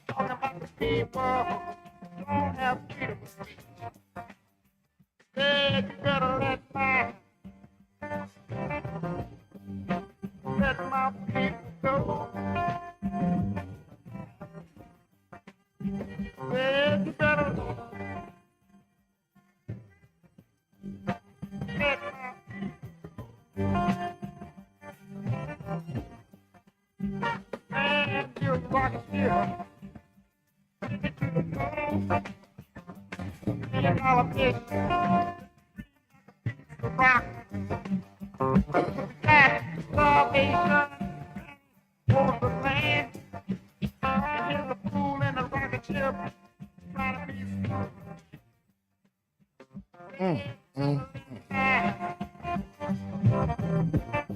Talking about the people who don't have freedom of speech. Said you better let my people go. Said you better let my and you rock here. Take it to the moon. $1 million to rock. That salvation for the land. And here's a fool in a rocket ship trying to be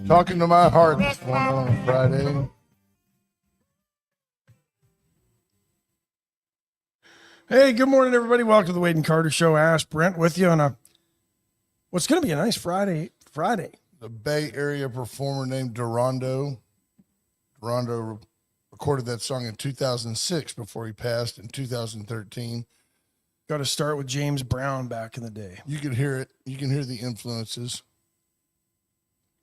Talking to my heart this morning on a Friday. Hey, good morning, everybody. Welcome to the Wade and Carter Show. Ask Brent with you on what's going to be a nice Friday. The Bay Area performer named Durando. Durando recorded that song in 2006 before he passed in 2013. Got to start with James Brown back in the day. You can hear it. You can hear the influences.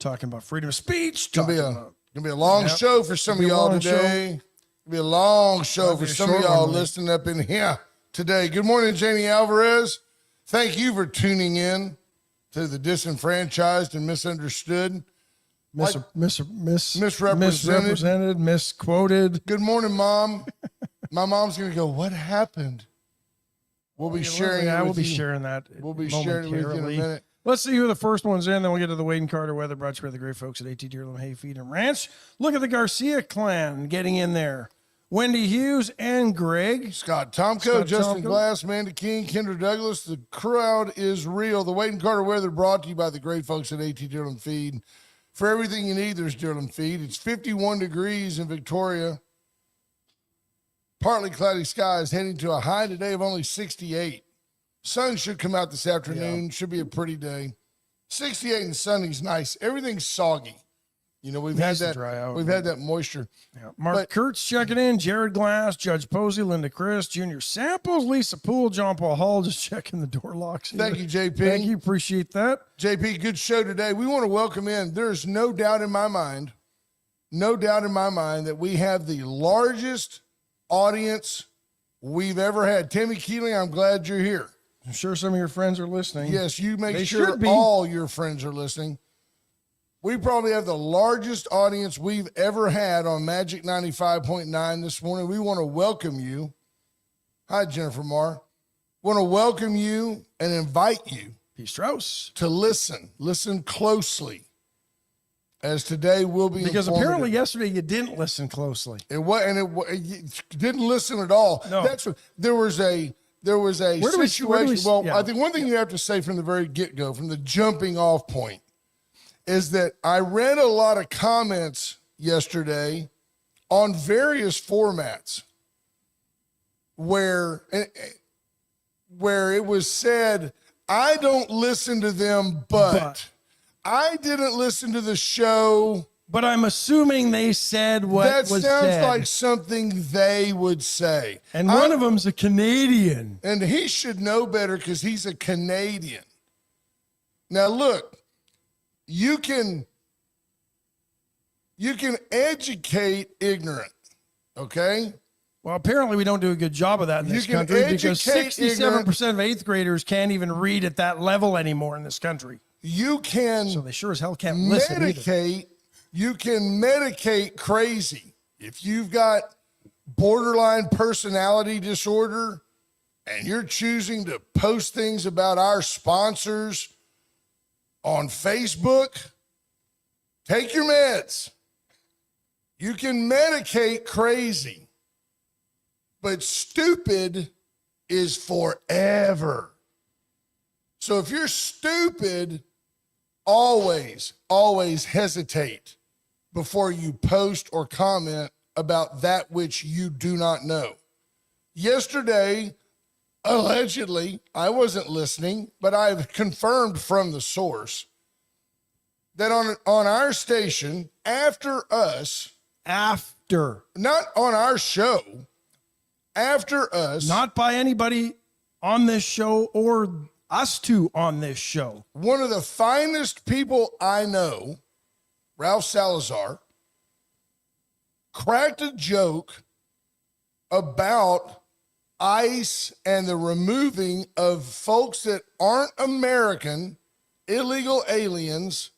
Talking about freedom of speech. It's gonna be a long show for some of y'all today. It'll be a long show for some of y'all listening up in here today. Good morning, Jamie Alvarez. Thank you for tuning in to the disenfranchised and misunderstood. Misrepresented, misquoted. Good morning, Mom. My mom's going to go, what happened? We'll be sharing that. We'll be sharing that. We'll be sharing it with you in a minute. Let's see who the first one's in, then we'll get to the Wade and Carter weather brought to you by the great folks at AT Deerland Hayfeed and Ranch. Look at the Garcia clan getting in there. Wendy Hughes and Greg. Scott Tomko, Justin Glass, Amanda King, Kendra Douglas. The crowd is real. The Wade and Carter weather brought to you by the great folks at AT Deerland Feed. For everything you need, there's Deerland Feed. It's 51 degrees in Victoria. Partly cloudy skies, heading to a high today of only 68. Sun should come out this afternoon. Should be a pretty day. 68 and sunny is nice. Everything's soggy. You know, we've had that dry out. We've had that moisture. Yeah. Mark Kurtz checking in. Jared Glass, Judge Posey, Linda Chris, Junior Samples, Lisa Poole, John Paul Hall just checking the door locks here. Thank you, JP. Thank you. Appreciate that. JP, good show today. We want to welcome in. There's no doubt in my mind that we have the largest audience we've ever had. Tammy Keeling, I'm glad you're here. I'm sure some of your friends are listening. Yes, you make sure all your friends are listening. We probably have the largest audience we've ever had on Magic 95.9 this morning. We want to welcome you. Hi, Jennifer Marr. Want to welcome you and invite you P. Strauss to listen closely, as today will be because apparently yesterday you didn't listen closely. You didn't listen at all. No. There was a situation. I think one thing you have to say from the very get-go, from the jumping off point, is that I read a lot of comments yesterday on various formats where it was said, I don't listen to them, but I didn't listen to the show. But I'm assuming they said what was said. That sounds like something they would say. And one of them's a Canadian. And he should know better because he's a Canadian. Now, look, you can educate ignorant, okay? Well, apparently we don't do a good job of that in this country because 67% of eighth graders can't even read at that level anymore in this country. So they sure as hell can't listen either. You can medicate crazy. If you've got borderline personality disorder and you're choosing to post things about our sponsors on Facebook, take your meds. You can medicate crazy, but stupid is forever. So if you're stupid, always hesitate before you post or comment about that which you do not know. Yesterday, allegedly, I wasn't listening, but I've confirmed from the source that on our station, not on our show, after us. Not by anybody on this show or us two on this show. One of the finest people I know, Ralph Salazar, cracked a joke about ICE and the removing of folks that aren't American, illegal aliens.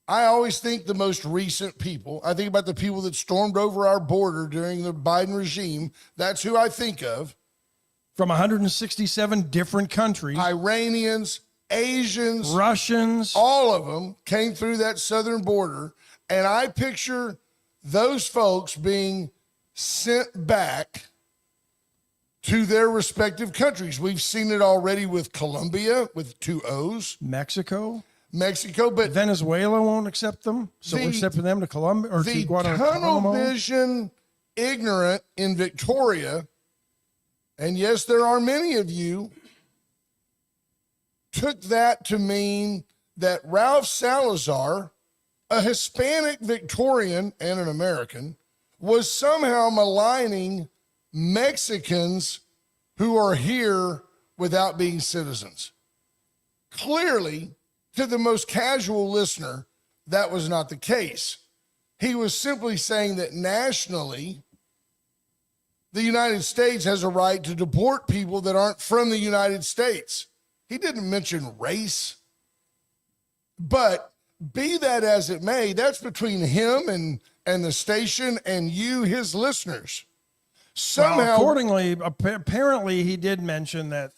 I always think the most recent people. I think about the people that stormed over our border during the Biden regime. That's who I think of. From 167 different countries. Iranians, Asians, Russians. all of them came through that southern border. And I picture those folks being sent back to their respective countries. We've seen it already with Colombia, with 2 O's. Mexico, but Venezuela won't accept them, so we're shipping them to Colombia or to the Guatemala. tunnel vision ignorant in Victoria, and yes, there are many of you, took that to mean that Ralph Salazar, a Hispanic Victorian and an American, was somehow maligning Mexicans who are here without being citizens. Clearly, to the most casual listener, that was not the case. He was simply saying that nationally, the United States has a right to deport people that aren't from the United States. He didn't mention race. But be that as it may, that's between him and the station and you, his listeners. Somehow, well, accordingly, apparently he did mention that,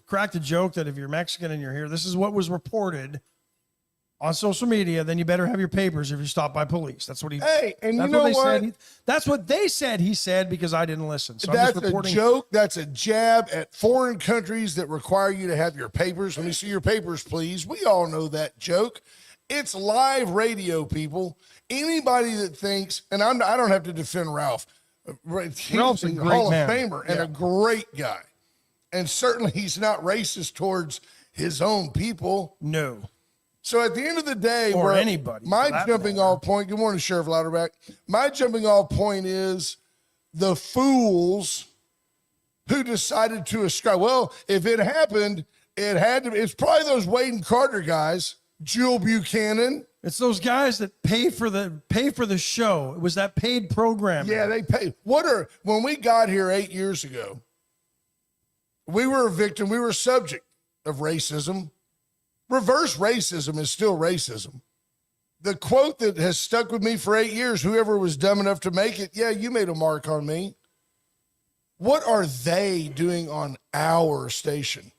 cracked a joke that if you're Mexican and you're here, this is what was reported on social media, then you better have your papers if you're stopped by police. That's what he. Hey, and that's you know what? what? Said. That's what they said. He said because I didn't listen. So that's I'm just reporting. a joke. That's a jab at foreign countries that require you to have your papers. Let me see your papers, please. We all know that joke. It's live radio, people. Anybody that thinks, and I don't have to defend Ralph. Ralph's a great Hall man. of Famer and a great guy. And certainly he's not racist towards his own people. No. So at the end of the day, or anybody, my jumping off point, good morning, Sheriff Louderback. My jumping off point is the fools who decided to ascribe. Well, if it happened, it's probably those Wade and Carter guys, Jill Buchanan. It's those guys that pay for the show. It was that paid program. Yeah, they pay. When we got here 8 years ago, we were a victim. We were a subject of racism. Reverse racism is still racism. The quote that has stuck with me for 8 years, whoever was dumb enough to make it, yeah, you made a mark on me. What are they doing on our station?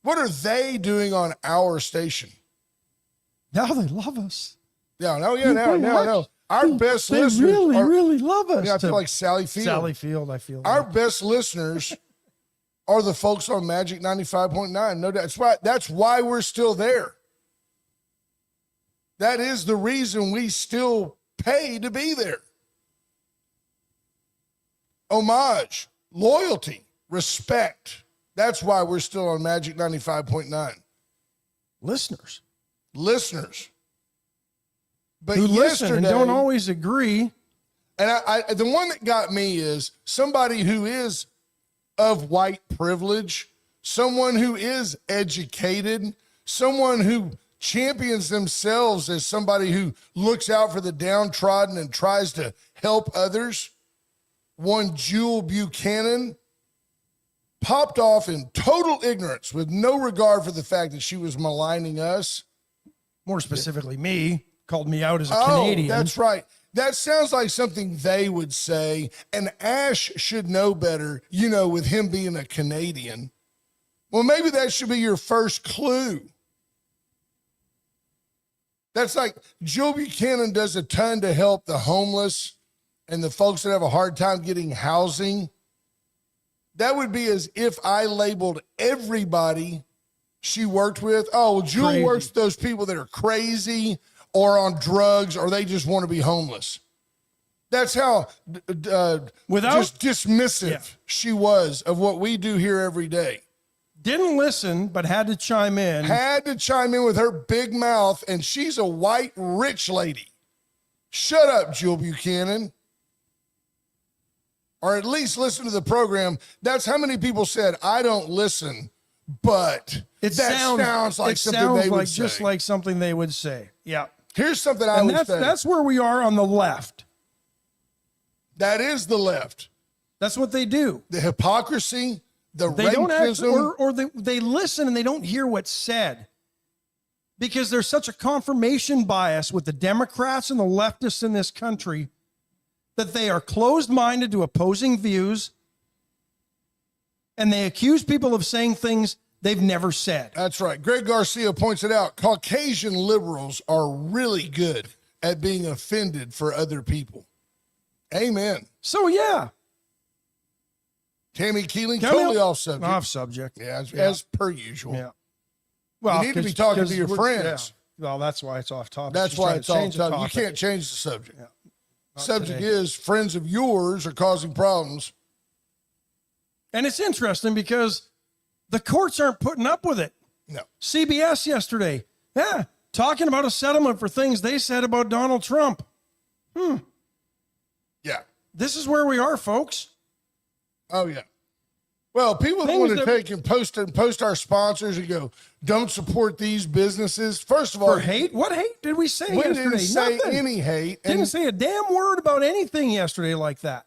What are they doing on our station? Now they love us. Yeah, no. Our best listeners really love us. I feel like Sally Field. Sally Field, I feel. Our best listeners are the folks on Magic 95.9. No doubt. That's why we're still there. That is the reason we still pay to be there. Homage, loyalty, respect. That's why we're still on Magic 95.9. Listeners. But who listen yesterday, and don't always agree. And I the one that got me is somebody who is of white privilege, someone who is educated, someone who champions themselves as somebody who looks out for the downtrodden and tries to help others. One Jewel Buchanan popped off in total ignorance with no regard for the fact that she was maligning us. More specifically, me, called me out as a Canadian. That's right. That sounds like something they would say, and Ash should know better, with him being a Canadian. Well, maybe that should be your first clue. That's like Joe Buchanan does a ton to help the homeless and the folks that have a hard time getting housing. That would be as if I labeled everybody she worked with. Oh, well, Jewel works with those people that are crazy or on drugs, or they just want to be homeless. That's how just dismissive she was of what we do here every day. Didn't listen, but had to chime in. Had to chime in with her big mouth, and she's a white, rich lady. Shut up, Jill Buchanan. or at least listen to the program. That's how many people said, I don't listen, but that sounds like something they would say. Just like something they would say. Yeah. Here's something I would say. That's where we are on the left. That is the left. That's what they do. The hypocrisy, the they don't racism. or they listen and they don't hear what's said. Because there's such a confirmation bias with the Democrats and the leftists in this country that they are closed-minded to opposing views, and they accuse people of saying things they've never said. That's right. Greg Garcia points it out. Caucasian liberals are really good at being offended for other people. Amen. So, yeah. Tammy Keeling, totally off subject. Off subject. Yeah, as per usual. Yeah. Well, you need to be talking to your friends. Yeah. Well, that's why it's off topic. That's why it's off topic. You can't change the subject. Yeah. Subject is friends of yours are causing problems. And it's interesting because the courts aren't putting up with it. No. CBS yesterday, talking about a settlement for things they said about Donald Trump. Yeah. This is where we are, folks. Oh, yeah. Well, people that want to take and post our sponsors and go, don't support these businesses. First of all, for hate? What hate did we say yesterday? We didn't say Nothing. any hate. Didn't say a damn word about anything yesterday like that.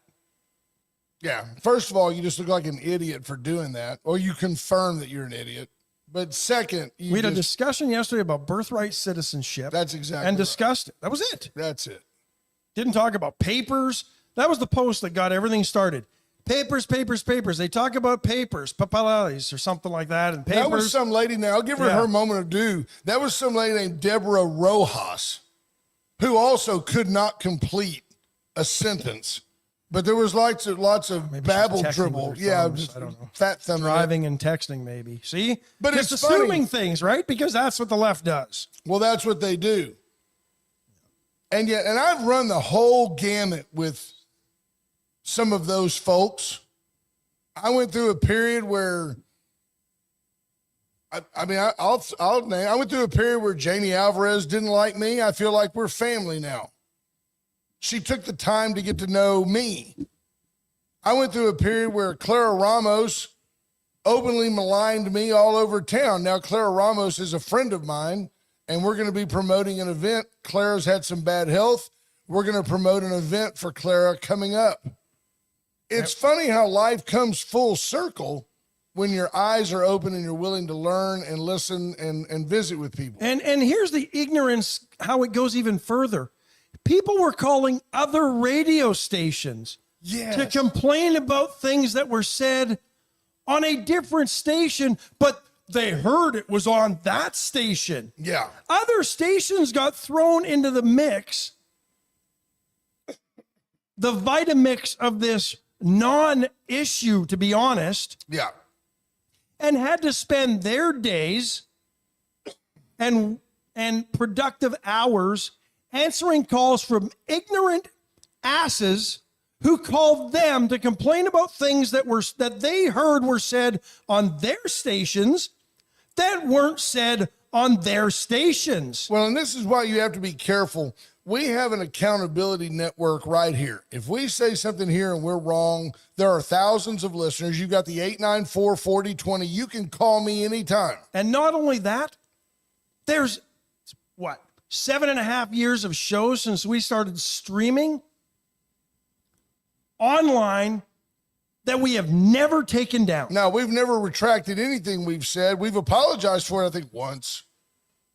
Yeah. First of all, you just look like an idiot for doing that, or you confirm that you're an idiot. But second, we had a discussion yesterday about birthright citizenship. That's exactly and right. Discussed it. That was it. That's it. Didn't talk about papers. That was the post that got everything started. Papers. They talk about papers, papalalis or something like that. And papers. That was some lady. Now I'll give her her moment of due. That was some lady named Deborah Rojas, who also could not complete a sentence. But there was lots of maybe babble dribble. Yeah, I don't know. Fat thumb. Driving and texting, maybe. See? But just it's assuming funny. things, right? Because that's what the left does. Well, that's what they do. And yet, and I've run the whole gamut with some of those folks. I went through a period where, I'll name. I went through a period where Janie Alvarez didn't like me. I feel like we're family now. She took the time to get to know me. I went through a period where Clara Ramos openly maligned me all over town. Now, Clara Ramos is a friend of mine, and we're going to be promoting an event. Clara's had some bad health. We're going to promote an event for Clara coming up. It's funny how life comes full circle when your eyes are open and you're willing to learn and listen and visit with people. And here's the ignorance, how it goes even further. People were calling other radio stations to complain about things that were said on a different station, but they heard it was on that station. Yeah. Other stations got thrown into the mix, the Vitamix of this non-issue, to be honest. Yeah. And had to spend their days and productive hours answering calls from ignorant asses who called them to complain about things that they heard were said on their stations that weren't said on their stations. Well, and this is why you have to be careful. We have an accountability network right here. If we say something here and we're wrong, there are thousands of listeners. You've got the 894-4020. You can call me anytime. And not only that, there's 7.5 years of shows since we started streaming online that we have never taken down. No, we've never retracted anything we've said. We've apologized for it, I think, once.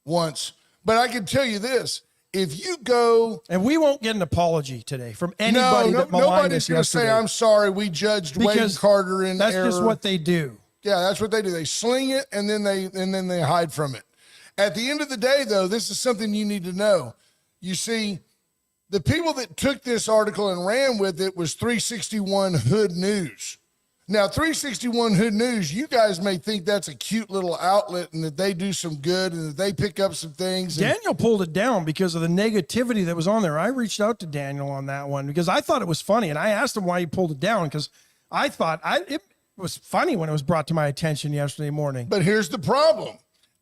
But I can tell you this. If you go... And we won't get an apology today from anybody that maligned us yesterday. Nobody's going to say, I'm sorry, we judged Wade Carter in error. That's just what they do. Yeah, that's what they do. They sling it, and then they hide from it. At the end of the day, though, this is something you need to know. You see, the people that took this article and ran with it was 361 Hood News. Now, 361 Hood News, you guys may think that's a cute little outlet and that they do some good and that they pick up some things. Daniel pulled it down because of the negativity that was on there. I reached out to Daniel on that one because I thought it was funny, and I asked him why he pulled it down because I thought it was funny when it was brought to my attention yesterday morning. But here's the problem.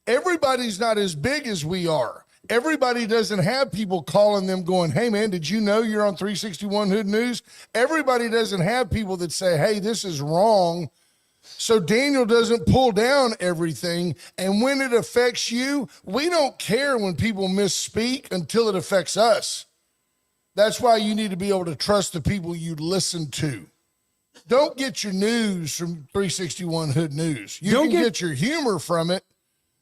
Everybody's not as big as we are. Everybody doesn't have people calling them going, hey, man, did you know you're on 361 Hood News? Everybody doesn't have people that say, hey, this is wrong. So Daniel doesn't pull down everything. And when it affects you, we don't care when people misspeak until it affects us. That's why you need to be able to trust the people you listen to. Don't get your news from 361 Hood News. You can get your humor from it.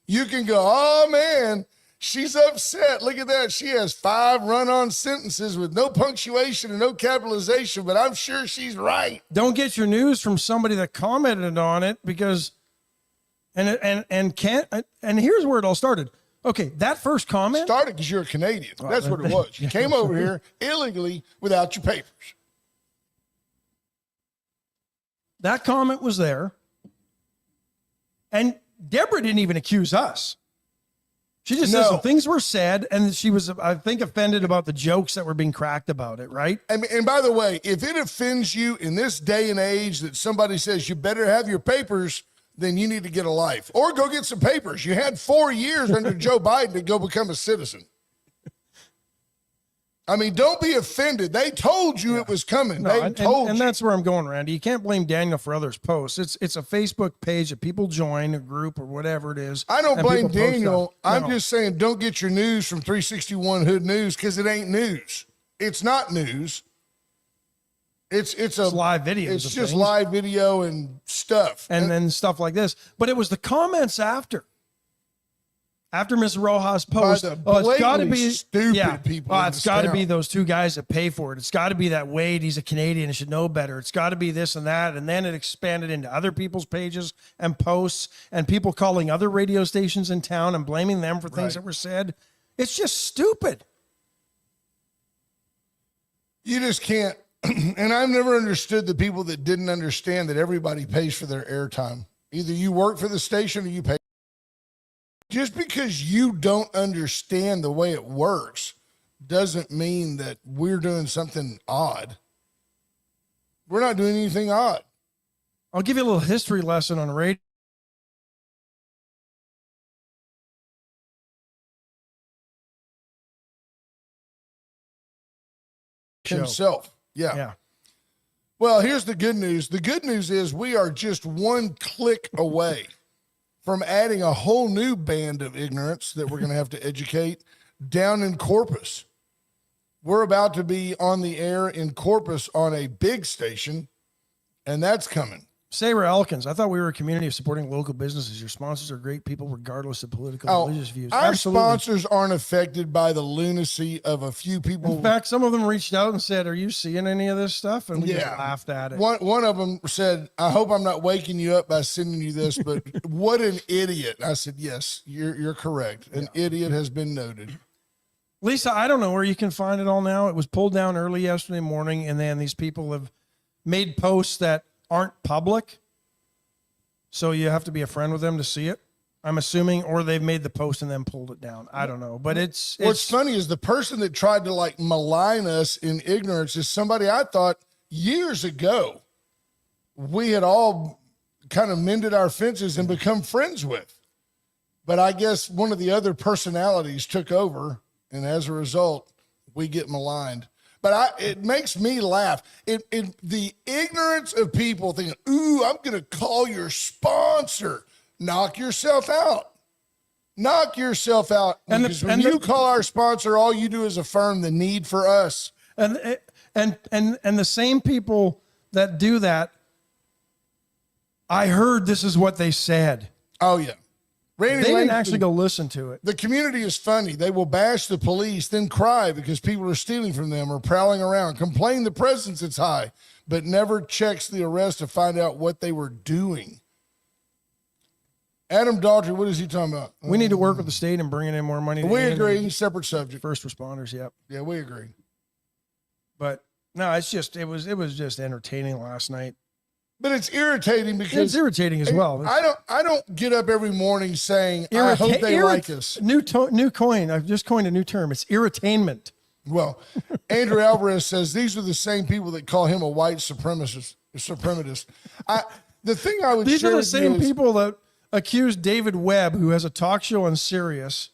You can go, oh, man, she's upset. Look at that. She has 5 run-on sentences with no punctuation and no capitalization, but I'm sure she's right. Don't get your news from somebody that commented on it because, and here's where it all started. Okay, that first comment started because you're a Canadian. That's what it was. You came over here illegally without your papers. That comment was there, and Deborah didn't even accuse us. She just said some things were said, and she was, I think, offended about the jokes that were being cracked about it, right? And by the way, if it offends you in this day and age that somebody says you better have your papers, then you need to get a life or go get some papers. You had 4 years under Joe Biden to go become a citizen. I mean, don't be offended. They told you it was coming. No, they told you. And that's where I'm going, Randy. You can't blame Daniel for others' posts. It's a Facebook page that people join, a group or whatever it is. I don't blame Daniel. I'm just saying don't get your news from 361 Hood News because it ain't news. It's not news. It's live video. It's just live video and stuff. And then stuff like this. But it was the comments after Ms. Rojas' post. It's got to be stupid people. It's got to be those 2 guys that pay for it. It's got to be that Wade. He's a Canadian and should know better. It's got to be this and that. And then it expanded into other people's pages and posts and people calling other radio stations in town and blaming them for things that were said. It's just stupid. You just can't. And I've never understood the people that didn't understand that everybody pays for their airtime. Either you work for the station or you pay. Just because you don't understand the way it works doesn't mean that we're doing something odd. We're not doing anything odd. I'll give you a little history lesson on radio. Himself. Yeah. Well, here's the good news. The good news is we are just one click away from adding a whole new band of ignorance that we're going to have to educate down in Corpus. We're about to be on the air in Corpus on a big station, and that's coming. Sarah Elkins, I thought we were a community of supporting local businesses. Your sponsors are great people regardless of political or religious views. Our sponsors aren't affected by the lunacy of a few people. In fact, some of them reached out and said, are you seeing any of this stuff? And we just laughed at it. One of them said, I hope I'm not waking you up by sending you this, but what an idiot. I said, yes, you're correct. An idiot has been noted. Lisa, I don't know where you can find it all now. It was pulled down early yesterday morning, and then these people have made posts that aren't public, so you have to be a friend with them to see it, I'm assuming, or they've made the post and then pulled it down. I don't know, but it's what's funny is the person that tried to like malign us in ignorance is somebody I thought years ago we had all kind of mended our fences and become friends with, but I guess one of the other personalities took over, and as a result we get maligned. But it makes me laugh. The ignorance of people thinking, ooh, I'm going to call your sponsor. Knock yourself out. Knock yourself out. Because when you call our sponsor, all you do is affirm the need for us. And the same people that do that, I heard this is what they said. Oh, yeah. Randy they didn't actually go listen to it. The community is funny. They will bash the police, then cry because people are stealing from them or prowling around, complain the presence is high, but never checks the arrest to find out what they were doing. Adam Daughtry, what is he talking about? We need to work with the state and bring in more money. We agree. Separate subject. First responders, yep. Yeah, we agree. But no, it was just entertaining last night. But it's irritating because it's irritating as well. I don't get up every morning saying I hope they like us. New coin. I've just coined a new term. It's irritainment. Well, Andrew Alvarez says these are the same people that call him a white supremacist. The thing I would these share are the with same you is, people that accused David Webb, who has a talk show on Sirius,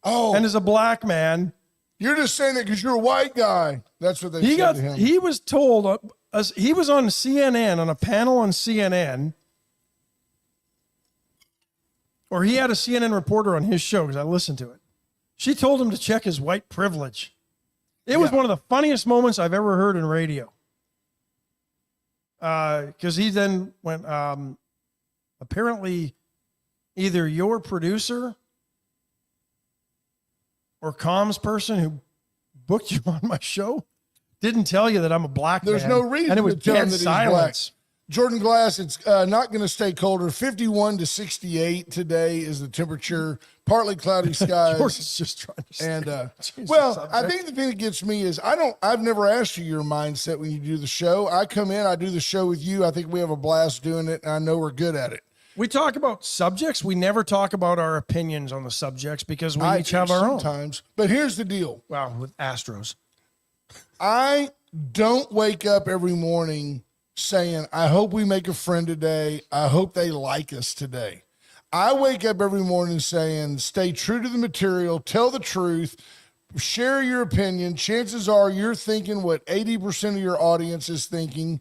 Oh, And as a black man, you're just saying that because you're a white guy. That's what they said to him. he was told, he was on CNN, on a panel on CNN, or he had a CNN reporter on his show because I listened to it. She told him to check his white privilege. It was one of the funniest moments I've ever heard in radio. Because he then went, apparently either your producer or comms person who booked you on my show didn't tell you that I'm a black man. There's no reason and it was to tell him dead that he's silence. black. Jordan Glass, it's not going to stay colder. 51 to 68 today is the temperature. Partly cloudy skies. Jordan's just trying to And change well, the I subject. think the thing that gets me is I've never asked you your mindset when you do the show. I come in, I do the show with you. I think we have a blast doing it, and I know we're good at it. We talk about subjects. We never talk about our opinions on the subjects because we each have our own. sometimes. But here's the deal. Wow, with Astros. I don't wake up every morning saying, I hope we make a friend today. I hope they like us today. I wake up every morning saying, stay true to the material, tell the truth, share your opinion. Chances are you're thinking what 80% of your audience is thinking.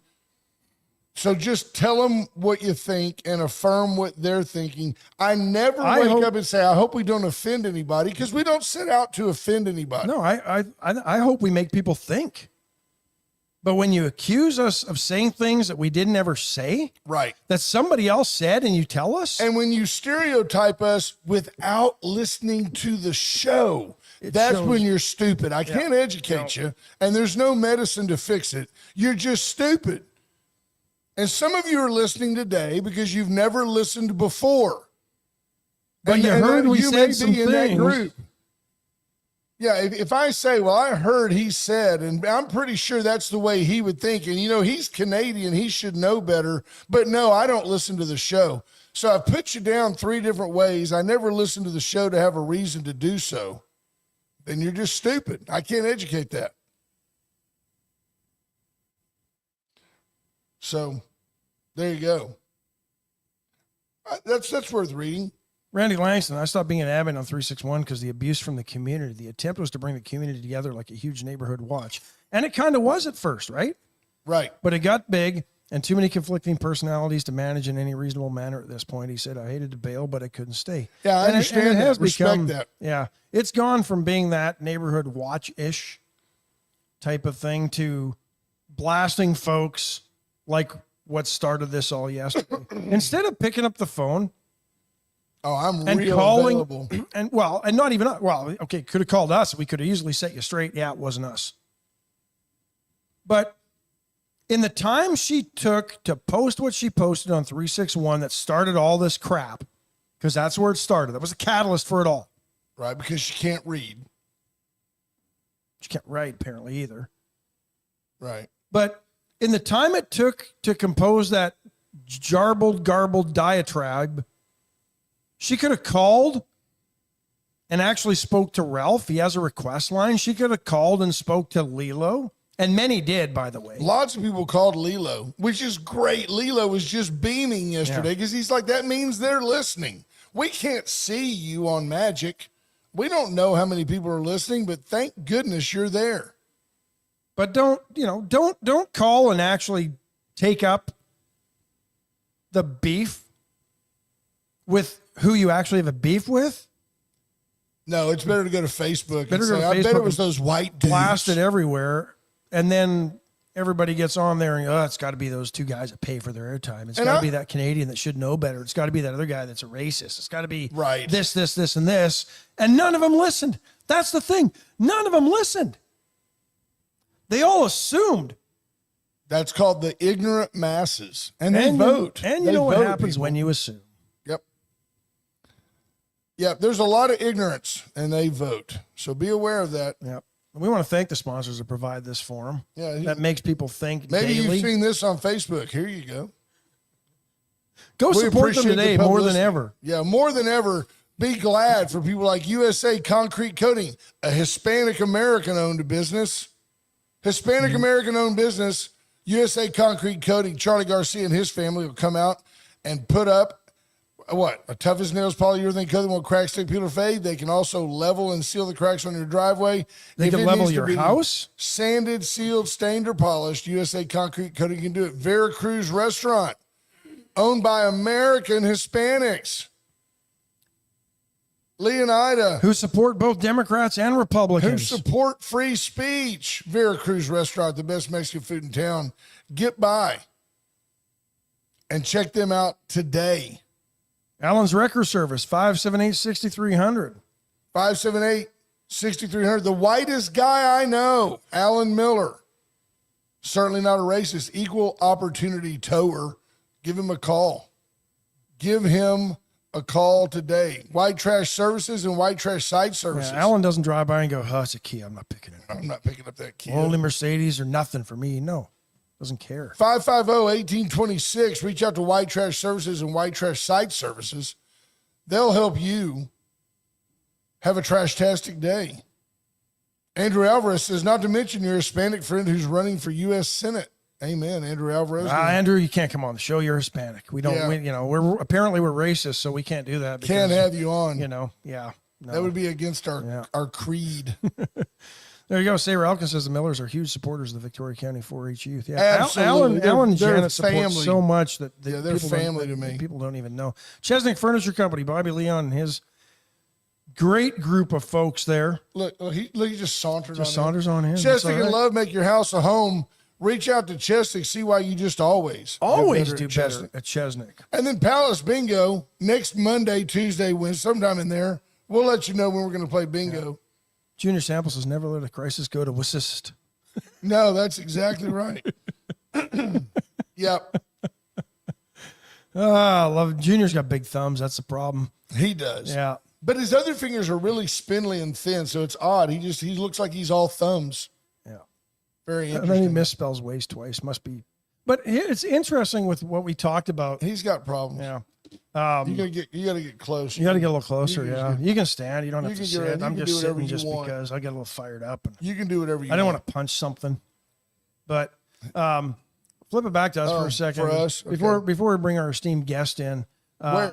So just tell them what you think and affirm what they're thinking. I never wake up and say, I hope we don't offend anybody, because we don't set out to offend anybody. No, I hope we make people think. But when you accuse us of saying things that we didn't ever say, Right. that somebody else said and you tell us, And when you stereotype us without listening to the show, that's shows- when you're stupid. I can't educate you, and there's no medicine to fix it. You're just stupid. And some of you are listening today because you've never listened before. But you heard we you may said some be in that things. group. Yeah, if I say, well, I heard he said, and I'm pretty sure that's the way he would think. And, he's Canadian. He should know better. But no, I don't listen to the show. So I've put you down 3 different ways. I never listen to the show to have a reason to do so. Then you're just stupid. I can't educate that. So there you go. That's worth reading. Randy Langston, I stopped being an admin on 361 because the abuse from the community. The attempt was to bring the community together like a huge neighborhood watch. And it kind of was at first, right? Right. But it got big and too many conflicting personalities to manage in any reasonable manner at this point. He said, I hated to bail, but I couldn't stay. Yeah, I And understand it that. has Respect become, that. Yeah. It's gone from being that neighborhood watch-ish type of thing to blasting folks like what started this all yesterday. Instead of picking up the phone, I'm and real calling available. and not even okay, could have called us. We could have easily set you straight. Yeah, it wasn't us. But in the time she took to post what she posted on 361 that started all this crap, because that's where it started. That was the catalyst for it all. Right, because she can't read. She can't write apparently either. Right. But in the time it took to compose that garbled diatribe, she could have called and actually spoke to Ralph. He has a request line. She could have called and spoke to Lilo. And many did, by the way. Lots of people called Lilo, which is great. Lilo was just beaming yesterday because he's like, that means they're listening. We can't see you on Magic. We don't know how many people are listening, but thank goodness you're there. But don't call and actually take up the beef with who you actually have a beef with. No, it's better to go to Facebook and Better go say, to I bet Facebook it was those white dudes. Blast it everywhere. And then everybody gets on there and, it's got to be those 2 guys that pay for their airtime. It's got to be that Canadian that should know better. It's got to be that other guy that's a racist. It's got to be Right. this, and this. And none of them listened. That's the thing. None of them listened. They all assumed. That's called the ignorant masses. And they vote. And you They know what vote, happens people. when you assume. Yep, there's a lot of ignorance, and they vote. So be aware of that. Yep. We want to thank the sponsors that provide this forum. Yeah, that makes people think Maybe daily. you've seen this on Facebook. Here you go. Go We support them appreciate the today more than publicity. ever. Yeah, more than ever. Be glad for people like USA Concrete Coating, a Hispanic American owned business. Hispanic American owned business, USA Concrete Coating. Charlie Garcia and his family will come out and put up A tough as nails polyurethane coating will crack, stick, peel, or fade. They can also level and seal the cracks on your driveway. They If can it level needs to your be house? Sanded, sealed, stained, or polished, USA Concrete Coating can do it. Veracruz Restaurant, owned by American Hispanics. Leonida, Who support both Democrats and who Republicans. support free speech. Veracruz Restaurant, the best Mexican food in town. Get by and check them out today. Allen's Wrecker Service, 578-6300. 578-6300. The whitest guy I know, Alan Miller. Certainly not a racist. Equal opportunity tower. Give him a call. Give him a call today. White Trash Services and White Trash Site Services. Yeah, Allen doesn't drive by and go, it's a Kia. I'm not picking it up. I'm not picking up that kid. Only Mercedes or nothing for me. No, doesn't care. 550-1826. Reach out to White Trash Services and White Trash Site Services. They'll help you have a trash-tastic day. Andrew Alvarez says, not to mention your Hispanic friend who's running for U.S. Senate. Amen, Andrew Alvarez. Andrew, you can't come on the show. You're Hispanic. We don't, Yeah. we're racist, so we can't do that. Because, Can't have you on. No. That would be against our creed. There you go. Sarah Elkin says the Millers are huge supporters of the Victoria County 4-H youth. Yeah, Absolutely. Alan and They're Janet support family. so much that They're people family to me. People don't even know. Chesnick Furniture Company, Bobby Leon and his great group of folks there. Look, he just sauntered Just on saunters on him. him. That's Chesnick all and right. Love make your house a home. Reach out to Chesnick. See why you just always do at better at Chesnick. And then Palace Bingo next Monday, Tuesday, Wednesday, sometime in there. We'll let you know when we're going to play bingo. Junior Sample says never let a crisis go to assist. No, that's exactly right. Yep, I love Junior's got big thumbs. That's the problem. he does. Yeah. But his other fingers are really spindly and thin, so it's odd. He looks like he's all thumbs. Yeah. Very And then he interesting. misspells waste twice. Must be. But it's interesting with what we talked about. He's got problems. Yeah. You gotta get close. You got to get a little closer. You can Yeah. just You can stand. You don't have you to can sit. get- you I'm can just do whatever sitting you just want. because I get a little fired up. And You can do whatever you I didn't want. want to punch something. But flip it back to us for a second. for us? Okay. Before we bring our esteemed guest in. Who?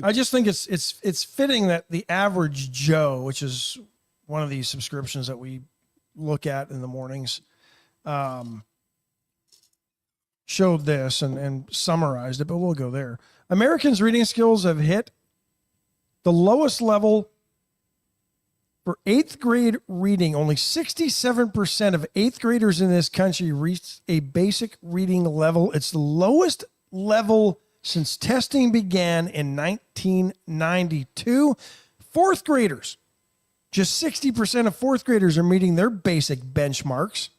I just think it's fitting that the average Joe, which is one of these subscriptions that we look at in the mornings, showed this and summarized it, but we'll go there. Americans' reading skills have hit the lowest level for eighth grade reading. Only 67% of eighth graders in this country reached a basic reading level. It's the lowest level since testing began in 1992. Fourth graders, just 60% of fourth graders are meeting their basic benchmarks.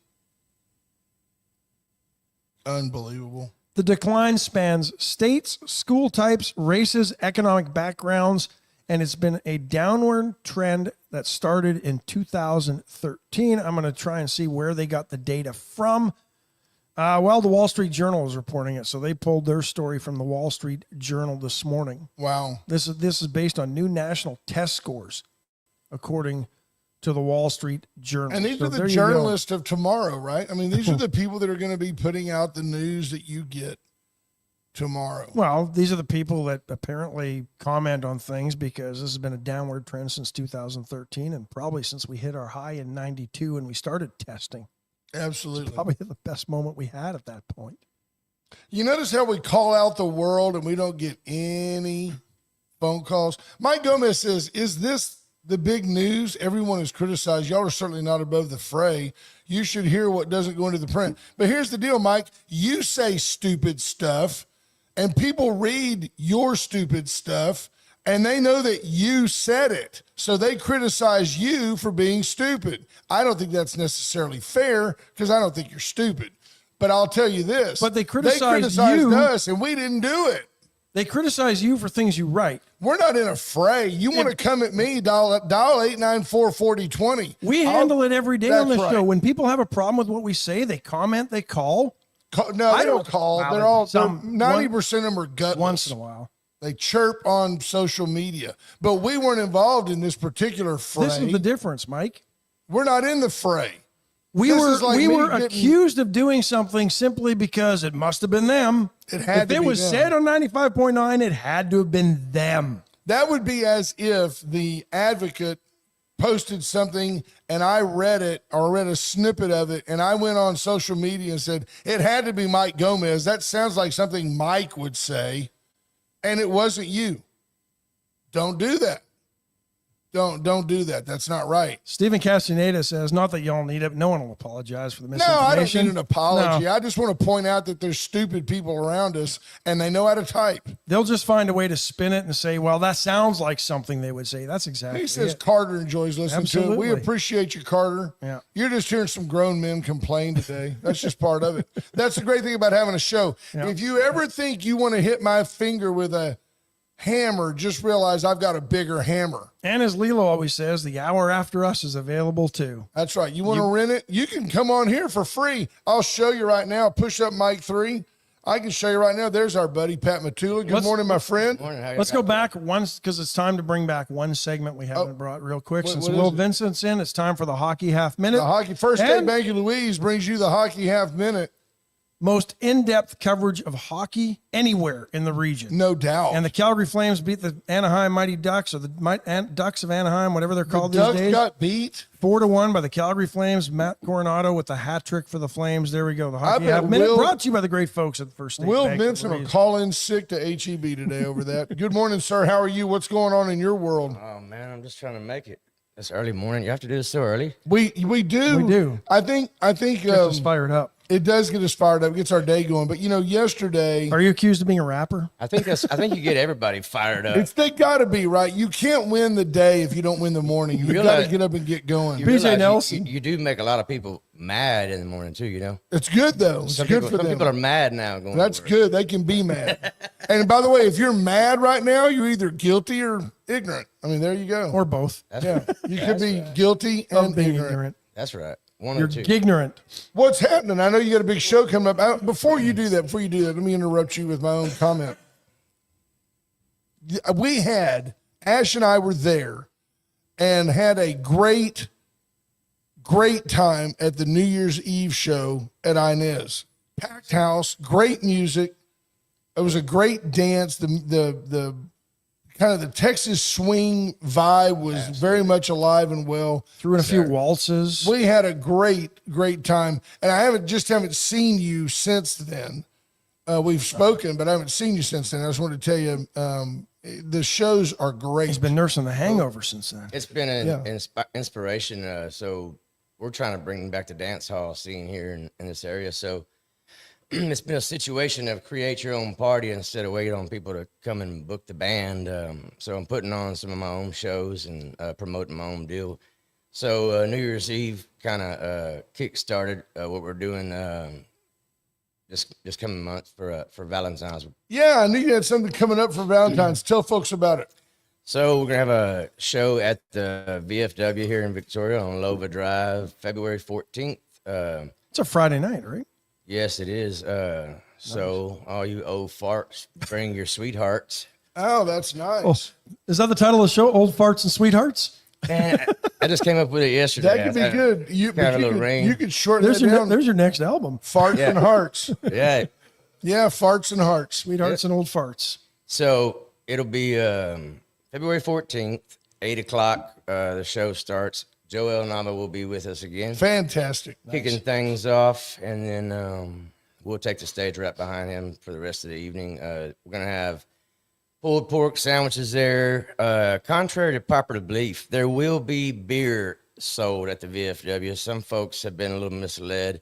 Unbelievable. The decline spans states, school types, races, economic backgrounds, and it's been a downward trend that started in 2013. I'm going to try and see where they got the data from. Well, the Wall Street Journal is reporting it, so they pulled their story from the Wall Street Journal this morning. Wow. This is based on new national test scores, according to the Wall Street Journal. And these So are there the you go. journalists of tomorrow, right? I mean, these are the people that are going to be putting out the news that you get tomorrow. Well, these are the people that apparently comment on things because this has been a downward trend since 2013 and probably since we hit our high in 92 and we started testing. Absolutely. Probably the best moment we had at that point. You notice how we call out the world and we don't get any phone calls? Mike Gomez says, is this the big news? Everyone is criticized. Y'all are certainly not above the fray. You should hear what doesn't go into the print. But here's the deal, Mike. You say stupid stuff, and people read your stupid stuff, and they know that you said it. So they criticize you for being stupid. I don't think that's necessarily fair because I don't think you're stupid. But I'll tell you this. But they criticized criticized you. us, and we didn't do it. They criticize you for things you write. We're not in a fray. You want to come at me, dial 894-4020. We handle it every day on That's the right. show. When people have a problem with what we say, they comment, they call. No, I they don't don't- call. Wow, They're all, some- 90% of them are gutless. Once in a while. They chirp on social media. But we weren't involved in this particular fray. This is the difference, Mike. We're not in the fray. We This were is like we me were getting- accused of doing something simply because it must have been them. It had if to it be was them. said on 95.9, it had to have been them. That would be as if the Advocate posted something and I read it or read a snippet of it and I went on social media and said, it had to be Mike Gomez. That sounds like something Mike would say, and it wasn't you. Don't do that. Don't do that. That's not right. Stephen Castaneda says, not that y'all need it, but no one will apologize for the No, misinformation. I don't need an apology. No. I just want to point out that there's stupid people around us and they know how to type. They'll just find a way to spin it and say, well, that sounds like something they would say. That's exactly He says it. Carter enjoys listening to it. We Absolutely. appreciate you, Carter. Yeah. You're just hearing some grown men complain today. That's just part of it. That's the great thing about having a show. Yeah. If you ever think you want to hit my finger with a hammer, just realize I've got a bigger hammer. And as Lilo always says, the hour after us is available too. That's right. You want to rent it? You can come on here for free. I'll show you right now. Push up mic 3. I can show you right now. There's our buddy, Pat Matula. Good morning, my friend. Morning, how you Let's go doing? back once because it's time to bring back one segment we haven't brought real quick. What- Since what Will is it? Vincent's in, it's time for the Hockey Half Minute. The Hockey First State And Bank of Louise brings you the Hockey Half Minute. most in-depth coverage of hockey anywhere in the region. No doubt. And the Calgary Flames beat the Anaheim Mighty Ducks, or the Ducks of Anaheim, whatever they're the called Ducks these days. got beat. 4-1 by the Calgary Flames. Matt Coronado with the hat trick for the Flames. There we go. The Hockey bet Half Minute Will- brought to you by the great folks at the First State Will Bank of Vincent will Louise. call in sick to HEB today over that. Good morning, sir. How are you? What's going on in your world? Oh man, I'm just trying to make it. It's early morning. You have to do this so early. We do. We do. I think Gets us fired up. it does get us fired up, gets our day going. But you know, yesterday Are you accused of being a rapper? I think you get everybody fired up. they got to be right. You can't win the day if you don't win the morning. You got to realize- get up and get going. You BJ realize Nelson. You do make a lot of people mad in the morning too. You know, It's good though. It's some good people, for some them. people are mad now. Going That's to work. good. They can be mad. And by the way, if you're mad right now, you're either guilty or ignorant. I mean, there you go. Or both? yeah, you could be guilty Of and being ignorant. ignorant. That's right. One You're or two. ignorant. What's happening? I know you got a big show coming up. Before you do that, let me interrupt you with my own comment. We had, Ash and I were there and had a great time at the New Year's Eve show at Inez. Packed house, great music. It was a great dance. The kind of the Texas swing vibe was very much alive and well. Threw in a few waltzes. We had a great time, and I haven't seen you since then. We've spoken, but I haven't seen you since then. I just wanted to tell you, the shows are great. He's been nursing the hangover since then. It's been an Yeah. inspiration. So we're trying to bring back the dance hall scene here in this area. So it's been a situation of create your own party instead of wait on people to come and book the band. So I'm putting on some of my own shows and promoting my own deal. So New Year's Eve kind of kick-started what we're doing this coming month for Valentine's. Yeah, I knew you had something coming up for Valentine's. Tell folks about it. So we're gonna have a show at the VFW here in Victoria on Lova Drive, February 14th. It's a Friday night, right? Yes, it is. So all you old farts, bring your sweethearts. Oh, that's nice. Oh, is that the title of the show? Old Farts and Sweethearts? Man, I just came up with it yesterday. That could be good. You, Kind of but a little ring. you could shorten There's that your down. there's your next album. Farts Yeah. and hearts. Yeah. Yeah, farts and hearts. Sweethearts and Old Farts. So it'll be February 14th, 8 o'clock. The show starts. Joel Nava will be with us again, Fantastic. kicking things off, and then we'll take the stage right behind him for the rest of the evening. We're gonna have pulled pork sandwiches there. Contrary to popular belief, there will be beer sold at the VFW. Some folks have been a little misled,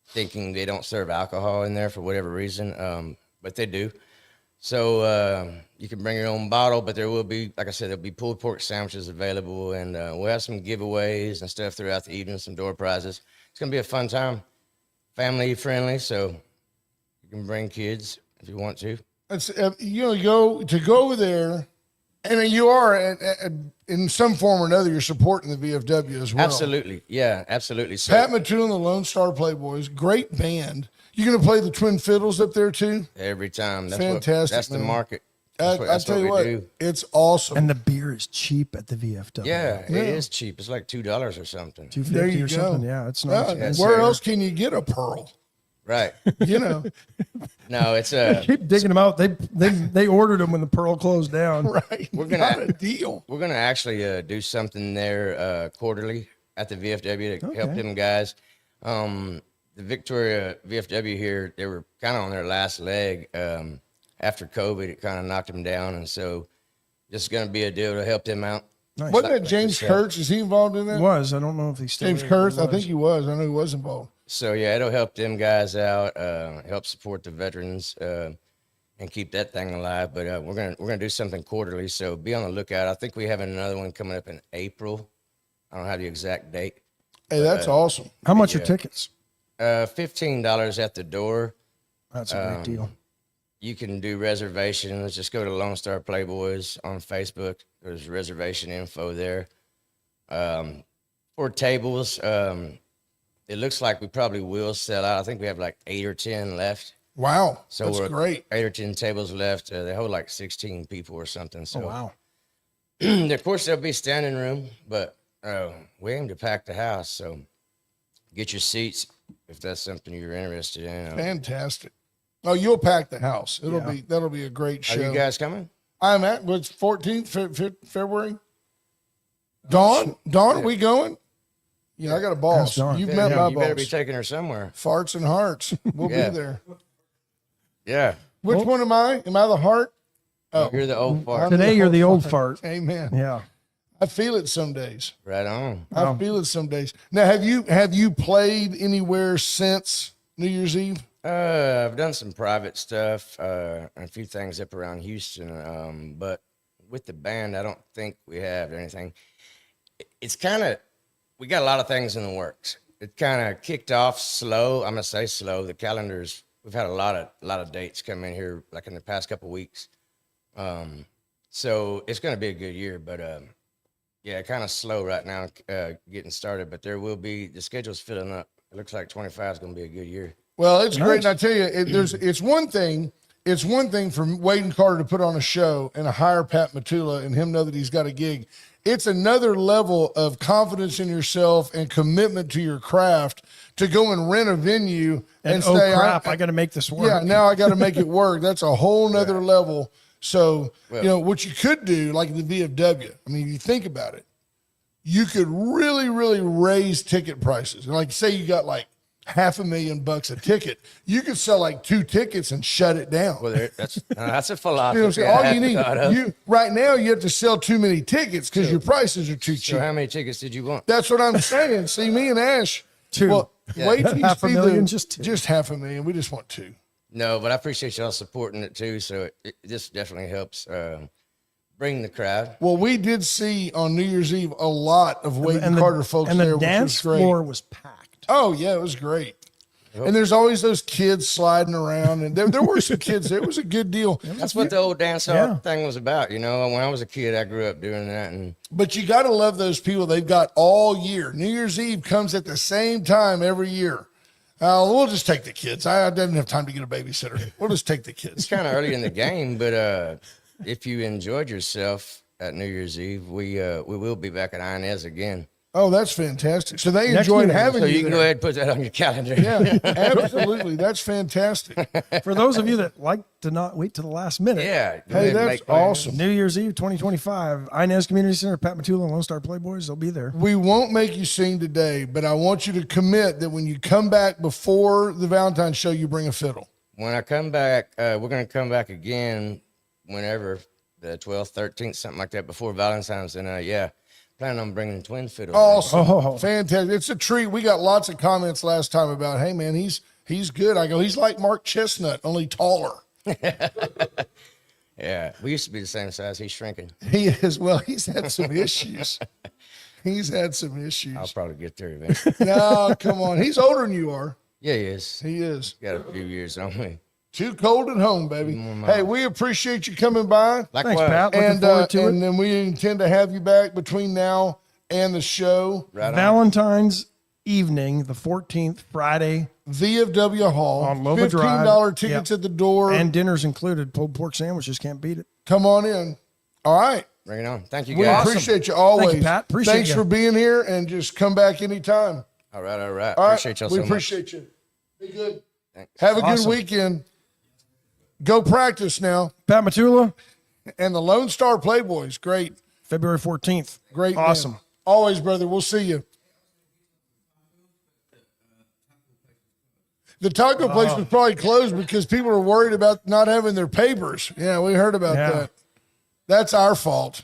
thinking they don't serve alcohol in there for whatever reason, but they do. So you can bring your own bottle, but there will be, like I said, there'll be pulled pork sandwiches available, and we'll have some giveaways and stuff throughout the evening, some door prizes. It's going to be a fun time, family friendly, so you can bring kids if you want to. It's go over there, and you are in some form or another. You're supporting the VFW as well. Absolutely. Yeah, absolutely. So Pat Matula and the Lone Star Playboys, great band. You going to play the Twin Fiddles up there too? every time. That's Fantastic, that's the man. market. That's tell what you we what, do. it's awesome. And the beer is cheap at the VFW. Yeah, it is cheap. It's like $2 or something. $2.50 There you or go. something. Yeah, it's not expensive. Where else can you get a pearl? Right. You know, No, it's Keep digging them out. They ordered them when the Pearl closed down. right? We're gonna- Not a deal. We're gonna actually do something there quarterly at the VFW to help Okay. them guys. The Victoria VFW here, they were kind of on their last leg after COVID. It kind of knocked them down, and so this is gonna be a deal to help them out. Nice. Wasn't that James Kurtz? Is he involved in that? Was. I don't know if he's still James there. Kurtz? He I was. think he was. I know he was involved. So yeah, it'll help them guys out, help support the veterans, and keep that thing alive. But we're gonna do something quarterly, so be on the lookout. I think we have another one coming up in April. I don't have the exact date. Hey, that's awesome. How much are tickets? $15 at the door. That's a great deal. You can do reservations. Just go to Lone Star Playboys on Facebook. There's reservation info there. For tables, it looks like we probably will sell out. I think we have like 8 or 10 left. Wow. So That's we're great. 8 or 10 tables left. They hold like 16 people or something. So Oh, wow. of course there'll be standing room, but we aim to pack the house. So get your seats if that's something you're interested in. Fantastic. Oh, you'll pack the house. That'll be a great show. Are you guys coming? I'm at what's 14th February. Dawn, are we going? Yeah, I got a boss. Dawn. You've met my You better be boss. taking her somewhere. Farts and hearts. We'll Yeah. be there. Yeah. Which one am I? Am I the heart? Oh, You're the old fart. Today you're the old fart. amen. Yeah. I feel it some days. Right on. I feel it some days. Now, have you played anywhere since New Year's Eve? I've done some private stuff, and a few things up around Houston. But with the band, I don't think we have anything. It's kind of, we got a lot of things in the works. It kind of kicked off slow. I'm gonna say slow. The calendars, we've had a lot of dates come in here, like in the past couple weeks. So it's gonna be a good year, but yeah, kind of slow right now, getting started. But there will be, the schedule's filling up. It looks like 25 is gonna be a good year. Well, it's great. And I tell you, it's one thing. It's one thing for Wade and Carter to put on a show and hire Pat Matula and him know that he's got a gig. It's another level of confidence in yourself and commitment to your craft to go and rent a venue and oh say, crap, I got to make this work. yeah, now I got to make it work. That's a whole nother level. So, what you could do, like the VFW, I mean, if you think about it, you could really, really raise ticket prices. Like, say you got like $500,000 a ticket, you could sell like 2 tickets and shut it down. Well, that's a philosophy. You know what I'm saying? All you I thought of. need, right now, you have to sell too many tickets because your prices are too cheap. So how many tickets did you want? That's what I'm saying. See, me and Ash, 2. well, wait till you see $500,000, just just 2. $500,000. We just want 2. No, but I appreciate y'all supporting it too. So this definitely helps bring the crowd. Well, we did see on New Year's Eve a lot of Wade and Carter folks and there, the which dance was great. floor was packed. Oh, yeah, it was great. And there's always those kids sliding around, and there were some kids there. It was a good deal. That's what the old dance hall thing was about. You know, when I was a kid, I grew up doing that. And But you got to love those people. They've got all year. New Year's Eve comes at the same time every year. We'll just take the kids. I didn't have time to get a babysitter. We'll just take the it's kids. kind of early in the game, but if you enjoyed yourself at New Year's Eve, we will be back at Inez again. Oh, that's fantastic. So they Next enjoyed New Year's. having So you you can there. go ahead and put that on your calendar. Yeah, absolutely. That's fantastic. For those of you that like to not wait to the last minute, Yeah. go Hey, ahead and that's make plans. awesome. New Year's Eve 2025, Inez Community Center, Pat Matula and Lone Star Playboys, they'll be there. We won't make you sing today, but I want you to commit that when you come back before the Valentine's show, you bring a fiddle. When I come back, we're going to come back again whenever, the 12th, 13th, something like that, before Valentine's. And yeah, planning on bringing twin fiddles. Awesome. Oh. Fantastic. It's a treat. We got lots of comments last time about, hey, man, he's good. I go, he's like Mark Chestnut, only taller. Yeah, we used to be the same size. He's shrinking. He is. Well, he's had some issues. He's had some issues. I'll probably get there eventually. No, come on. He's older than you are. Yeah, he is. He is. Got a few years on me. Too cold at home, baby. Hey, we appreciate you coming by. Likewise. Thanks, Pat. Looking And, forward to and it. then we intend to have you back between now and the show. Right on. Valentine's evening, the 14th, Friday. VFW Hall. On Lova Drive. $15 tickets at the door. And dinner's included. Pulled pork sandwiches. Can't beat it. Come on in. All right. Bring it on. Thank you, We guys. appreciate you always. Thank you, Pat. Appreciate Thanks you. for being here, and just come back anytime. All right. All right. Appreciate y'all so We much. appreciate you. Be good. Thanks. Have a good Awesome. weekend. Go practice now. Pat Matula, And the Lone Star Playboys. Great. February 14th. Great. man. Awesome. Always, brother. We'll see you. The taco place was probably closed because people were worried about not having their papers. Yeah, we heard about Yeah. that. That's our fault.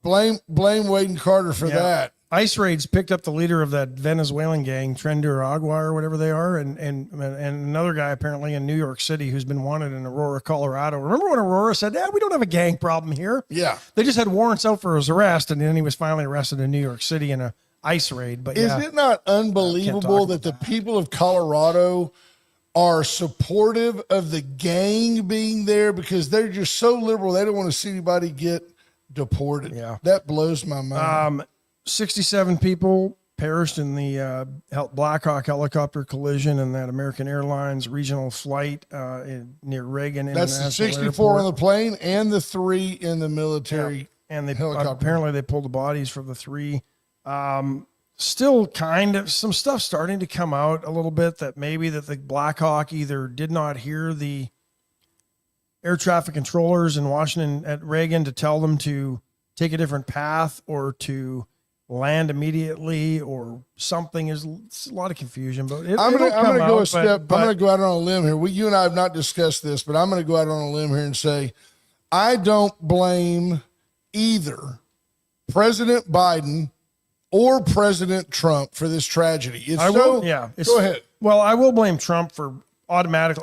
Blame Wade and Carter for that. ICE raids picked up the leader of that Venezuelan gang, Trendur Agua or whatever they are, and another guy apparently in New York City who's been wanted in Aurora, Colorado. Remember when Aurora said, "Yeah, we don't have a gang problem here"? Yeah. They just had warrants out for his arrest, and then he was finally arrested in New York City in a ICE raid. But Is yeah, it not unbelievable about that the people of Colorado are supportive of the gang being there because they're just so liberal they don't want to see anybody get deported? Yeah. That blows my mind. 67 people perished in the Blackhawk helicopter collision in that American Airlines regional flight near Reagan That's the International 64 Airport. on the plane and the 3 in the military. And they helicopter. apparently they pulled the bodies for the 3. Still kind of some stuff starting to come out a little bit that maybe that the Blackhawk either did not hear the air traffic controllers in Washington at Reagan to tell them to take a different path or to land immediately or something. It's a lot of confusion, but I'm gonna go a step. But I'm gonna go out on a limb here. You and I have not discussed this, but I'm gonna go out on a limb here and say I don't blame either President Biden or President Trump for this tragedy. Go ahead. Well, I will blame Trump for automatic,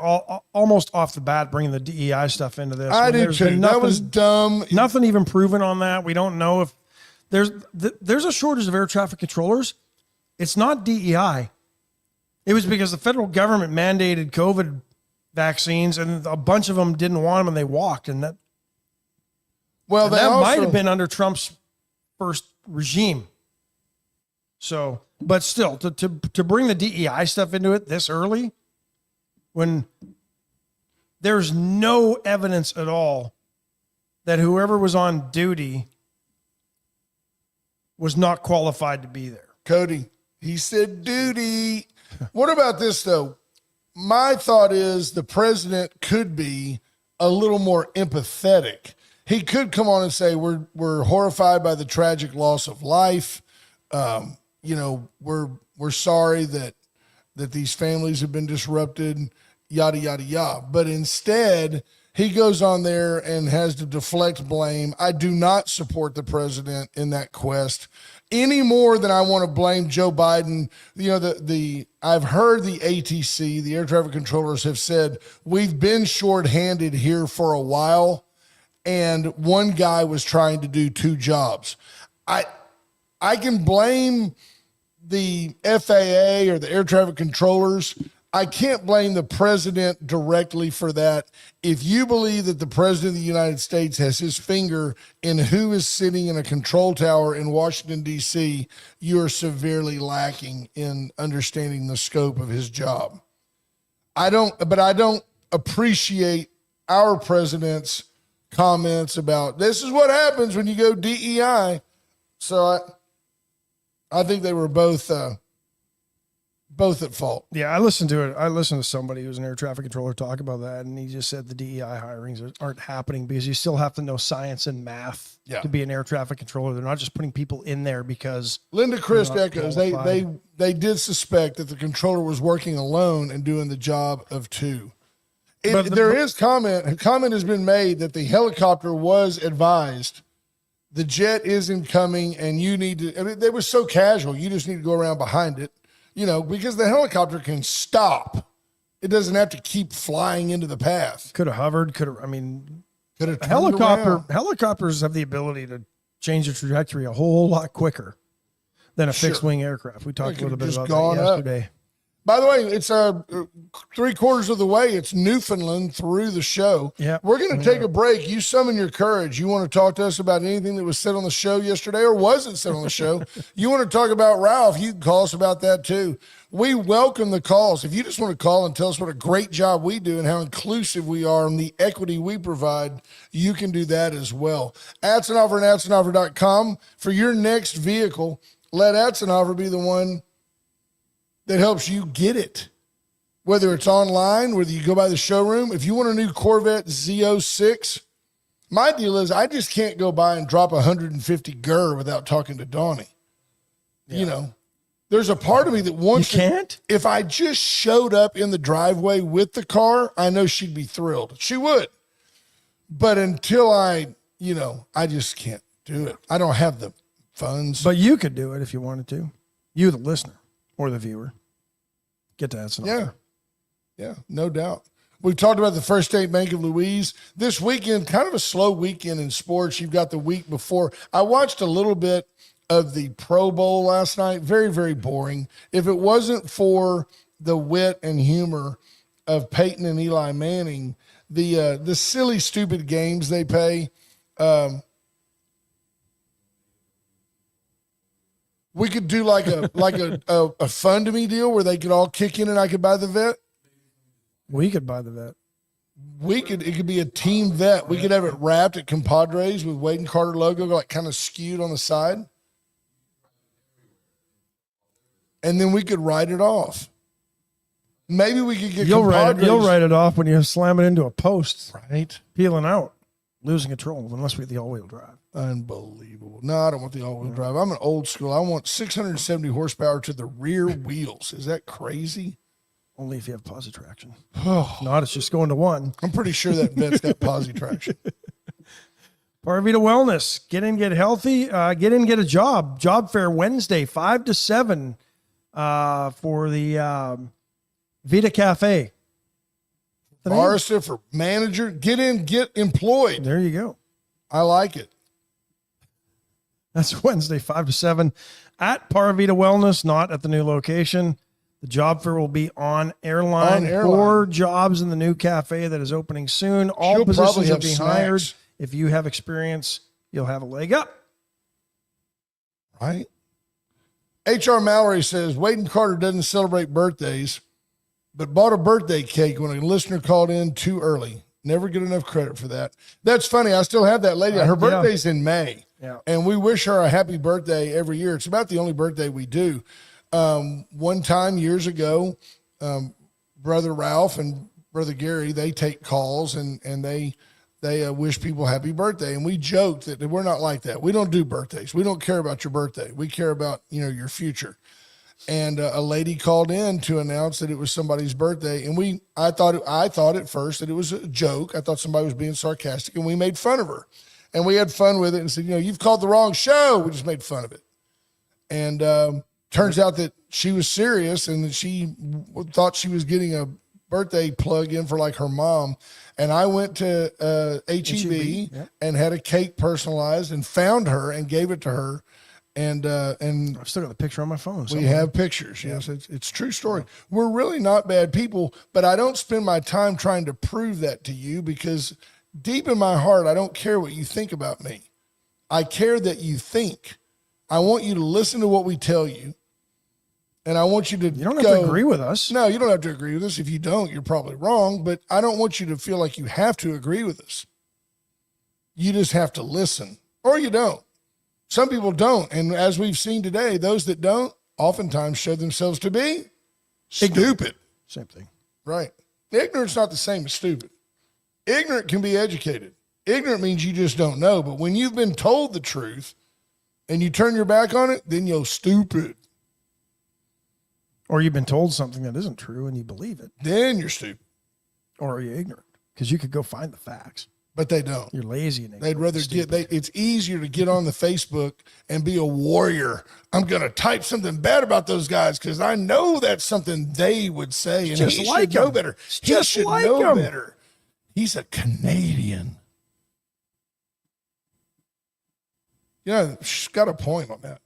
almost off the bat, bringing the DEI stuff into this. I When do there's too. been That was dumb. Nothing even proven on that. We don't know if there's a shortage of air traffic controllers. It's not DEI. It was because the federal government mandated COVID vaccines, and a bunch of them didn't want them, and they walked. And that might have been under Trump's first regime. So, but still, to bring the DEI stuff into it this early, when there's no evidence at all that whoever was on duty was not qualified to be there. Cody, he said duty. What about this though? My thought is the president could be a little more empathetic. He could come on and say, we're horrified by the tragic loss of life. We're sorry that these families have been disrupted, yada, yada, yada. But instead, he goes on there and has to deflect blame. I do not support the president in that quest any more than I want to blame Joe Biden. I've heard the ATC, the air traffic controllers, have said we've been shorthanded here for a while, and one guy was trying to do 2 jobs. I can blame the FAA or the air traffic controllers. I can't blame the president directly for that. If you believe that the president of the United States has his finger in who is sitting in a control tower in Washington, D.C., you are severely lacking in understanding the scope of his job. I don't appreciate our president's comments about this is what happens when you go DEI. So I think they were both at fault. Yeah, I listened to it. I listened to somebody who's an air traffic controller talk about that, and he just said the DEI hirings aren't happening because you still have to know science and math to be an air traffic controller. They're not just putting people in there because Linda Christ echoes. They did suspect that the controller was working alone and doing the job of 2. Comment has been made that the helicopter was advised the jet is incoming and you need to, they were so casual. You just need to go around behind it, because the helicopter can stop. It doesn't have to keep flying into the path. Could have hovered. Helicopters have the ability to change the trajectory a whole lot quicker than a fixed wing aircraft. We talked a little bit about that yesterday. By the way, it's 3/4 of the way. It's Newfoundland through the show. Yeah. We're going to take a break. You summon your courage. You want to talk to us about anything that was said on the show yesterday or wasn't said on the show. You want to talk about Ralph, you can call us about that too. We welcome the calls. If you just want to call and tell us what a great job we do and how inclusive we are and the equity we provide, you can do that as well. Atzenoffer and Atzenoffer.com for your next vehicle. Let Atzenoffer be the one that helps you get it. Whether it's online, whether you go by the showroom. If you want a new Corvette Z06, my deal is I just can't go by and drop 150 GER without talking to Donnie. Yeah. You know, there's a part of me that wants you can't? If I just showed up in the driveway with the car, I know she'd be thrilled. She would. But until I just can't do it. I don't have the funds. But you could do it if you wanted to. You, the listener. Or the viewer. Get to that. Yeah, no doubt. We've talked about the First State Bank of Louise. This weekend, kind of a slow weekend in sports. You've got the week before. I watched a little bit of the Pro Bowl last night. Very, very boring. If it wasn't for the wit and humor of Peyton and Eli Manning, the silly, stupid games they play, we could do like a fund to me deal where they could all kick in and I could buy the vet. We could buy the vet. It could be a team vet. We could have it wrapped at Compadres with Wade and Carter logo, like kind of skewed on the side. And then we could write it off. Maybe we could get You'll write it off when you slam it into a post. Right. Peeling out. Losing control unless we get the all-wheel drive. Unbelievable. No, I don't want the all-wheel drive. I'm an old school. I want 670 horsepower to the rear wheels. Is that crazy? Only if you have posi traction. If not, it's just going to one. I'm pretty sure that vet's got posi traction. Parvita Wellness. Get in, get healthy. Get in, get a job. Job fair Wednesday, 5 to 7 for the Vita Cafe. Barista for manager. Get in, get employed. There you go. I like it. That's Wednesday, 5 to 7 at Parvita Wellness, not at the new location. The job fair will be on Airline. 4 jobs in the new cafe that is opening soon. All positions are being hired. If you have experience, you'll have a leg up. Right. H.R. Mallory says, Wade and Carter doesn't celebrate birthdays, but bought a birthday cake when a listener called in too early. Never get enough credit for that. That's funny. I still have that lady. Her birthday's in May. Yeah. And we wish her a happy birthday every year. It's about the only birthday we do. One time years ago, Brother Ralph and Brother Gary, they take calls and they wish people happy birthday. And we joked that we're not like that. We don't do birthdays. We don't care about your birthday. We care about, your future. And a lady called in to announce that it was somebody's birthday. And I thought at first that it was a joke. I thought somebody was being sarcastic, and we made fun of her. And we had fun with it and said, you've called the wrong show. We just made fun of it. And turns out that she was serious and that she thought she was getting a birthday plug in for like her mom. And I went to H-E-B and had a cake personalized and found her and gave it to her. And I've still got the picture on my phone. We have pictures. Yes, it's true story. We're really not bad people, but I don't spend my time trying to prove that to you because deep in my heart, I don't care what you think about me. I care that you think. I want you to listen to what we tell you. And I want you to You don't have to agree with us. No, you don't have to agree with us. If you don't, you're probably wrong, but I don't want you to feel like you have to agree with us. You just have to listen, or you don't. Some people don't. And as we've seen today, those that don't oftentimes show themselves to be stupid. Same thing. Right. Ignorant's not the same as stupid. Ignorant can be educated. Ignorant means you just don't know. But when you've been told the truth and you turn your back on it, then you're stupid. Or you've been told something that isn't true and you believe it. Then you're stupid. Or are you ignorant? Because you could go find the facts. But they don't. You're lazy and they'd rather it's easier to get on the Facebook and be a warrior. I'm going to type something bad about those guys because I know that's something they would say. And just he like should know him. better. He should know better. He's a Canadian. Yeah, she's got a point on that.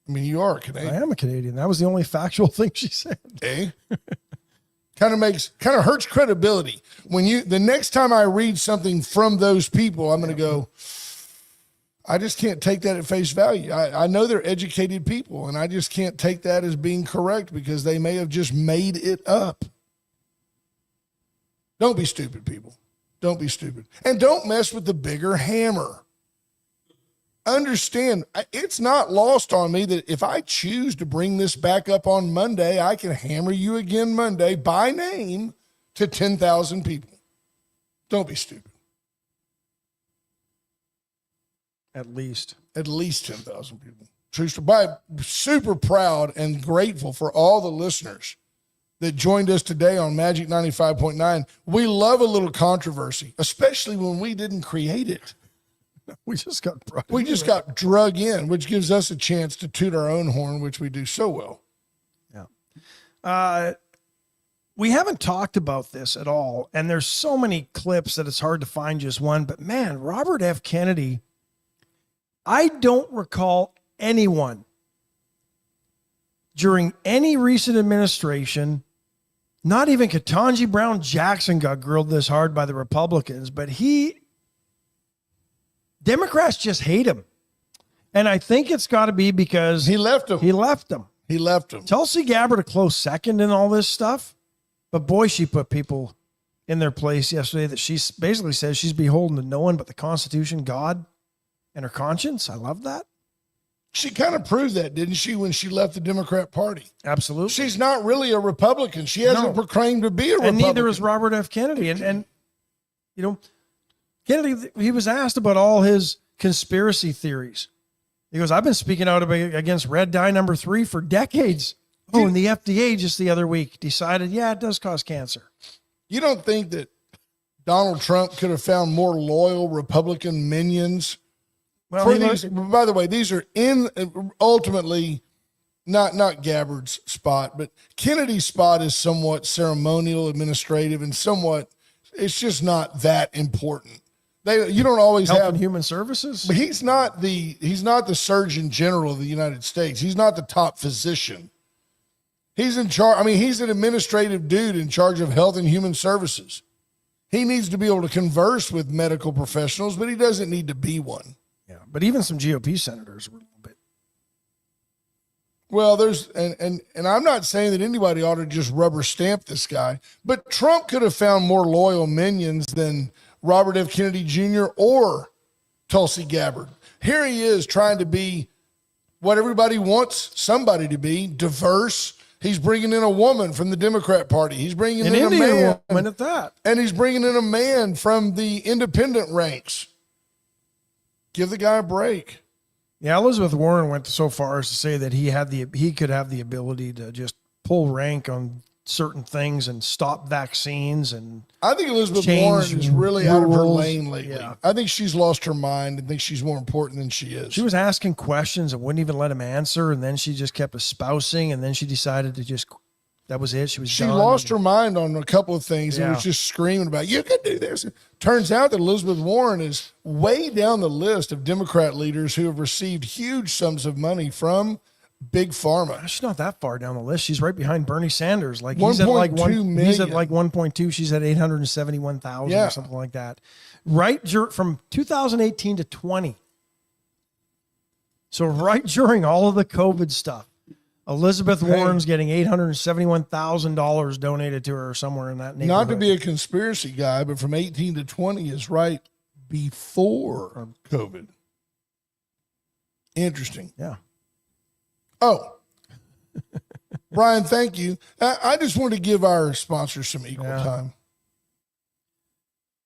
I mean, you are a I Canadian. am a Canadian. That was the only factual thing she said. Eh? Kind of hurts credibility. The next time I read something from those people, I'm going to go, I just can't take that at face value. I know they're educated people, and I just can't take that as being correct because they may have just made it up. Don't be stupid, people. Don't be stupid. And don't mess with the bigger hammer. Understand, it's not lost on me that if I choose to bring this back up on Monday, I can hammer you again Monday by name to 10,000 people. Don't be stupid. At least 10,000 people. True story. Super proud and grateful for all the listeners that joined us today on Magic 95.9. We love a little controversy, especially when we didn't create it. we just got got drug in, which gives us a chance to toot our own horn, which we do so well. Yeah. We haven't talked about this at all, and there's so many clips that it's hard to find just one. But man, Robert F. Kennedy, I don't recall anyone during any recent administration, not even Ketanji Brown Jackson got grilled this hard by the Republicans, but Democrats just hate him. And I think it's got to be because he left them. He left them. Tulsi Gabbard a close second in all this stuff. But boy, she put people in their place yesterday that she basically says she's beholden to no one but the Constitution, God, and her conscience. I love that. She kind of proved that, didn't she, when she left the Democrat Party? Absolutely. She's not really a Republican. She hasn't proclaimed to be a Republican. And neither is Robert F. Kennedy. And you know, Kennedy, he was asked about all his conspiracy theories. He goes, I've been speaking out against red dye number 3 for decades. Oh, and the FDA just the other week decided, yeah, it does cause cancer. You don't think that Donald Trump could have found more loyal Republican minions? Well, by the way, these are ultimately not Gabbard's spot, but Kennedy's spot is somewhat ceremonial, administrative, and somewhat, it's just not that important. You don't always Health have and Human Services. But he's not the Surgeon General of the United States. He's not the top physician. He's in charge. I mean, he's an administrative dude in charge of Health and Human Services. He needs to be able to converse with medical professionals, but he doesn't need to be one. Yeah, but even some GOP senators were a little bit. Well, and I'm not saying that anybody ought to just rubber stamp this guy, but Trump could have found more loyal minions than Robert F. Kennedy Jr. or Tulsi Gabbard. Here he is trying to be what everybody wants somebody to be, diverse. He's bringing in a woman from the Democrat Party. He's bringing in a man woman at that. And he's bringing in a man from the independent ranks. Give the guy a break. Yeah, Elizabeth Warren went so far as to say that he could have the ability to just pull rank on certain things and stop vaccines. And I think Elizabeth Warren is really out of her lane lately. Yeah. I think she's lost her mind and thinks she's more important than she is. She was asking questions and wouldn't even let him answer, and then she just kept espousing, and then she decided to just, that was it. She lost her mind on a couple of things and Yeah. was just screaming about, you can do this. Turns out that Elizabeth Warren is way down the list of Democrat leaders who have received huge sums of money from Big Pharma. She's not that far down the list. She's right behind Bernie Sanders. Like he's at like 1.2. She's at 871,000 or something like that. Right from 2018 to 20. So right during all of the COVID stuff, Elizabeth Warren's getting $871,000 donated to her somewhere in that neighborhood. Not to be a conspiracy guy, but from 18 to 20 is right before COVID. Interesting. Yeah. Oh, Brian, thank you. I just want to give our sponsors some equal time.